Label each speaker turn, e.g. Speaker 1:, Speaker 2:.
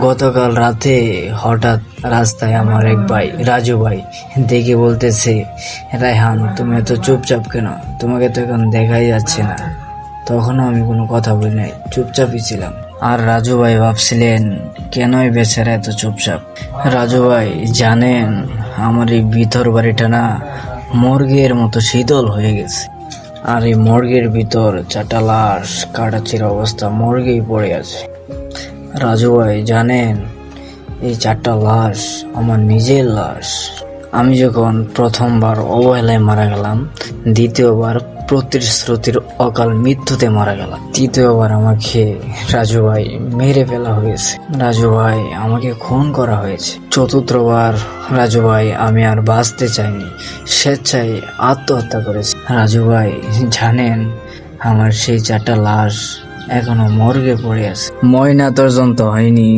Speaker 1: গতকাল রাতে হঠাৎ রাস্তায় আমার এক ভাই রাজু ভাই দেখে বলতেছে, রায়হান তুমি এত চুপচাপ কেন, তোমাকে তো এখন দেখাই যাচ্ছে না। তখনও আমি কোনো কথা বলি নাই, চুপচাপই ছিলাম। আর রাজু ভাই ভাবছিলেন কেনই বেচারা এত চুপচাপ। রাজু ভাই জানেন, আমার এই ভিতর বাড়িটা না মর্গের মতো শীতল হয়ে গেছে। আর এই মর্গের ভিতর 4টা লাশ কাটাচির অবস্থা মর্গেই পড়ে আছে। রাজু ভাই জানেন, এই 4টা লাশ আমার নিজের লাশ। আমি যখন প্রথমবার অবহেলায় মারা গেলাম, দ্বিতীয়বার প্রতিশ্রুতির অকাল মৃত্যুতে মারা গেলাম, তৃতীয়বার আমাকে রাজু ভাই মেরে ফেলা হয়েছে, রাজু ভাই আমাকে খুন করা হয়েছে, চতুর্থবার রাজু ভাই আমি আর বাঁচতে চাইনি, স্বেচ্ছায় আত্মহত্যা করেছি। রাজু ভাই জানেন, আমার সেই 4টা লাশ এখনো মর্গে পড়ে আছে, ময়না তদন্ত হয়নি।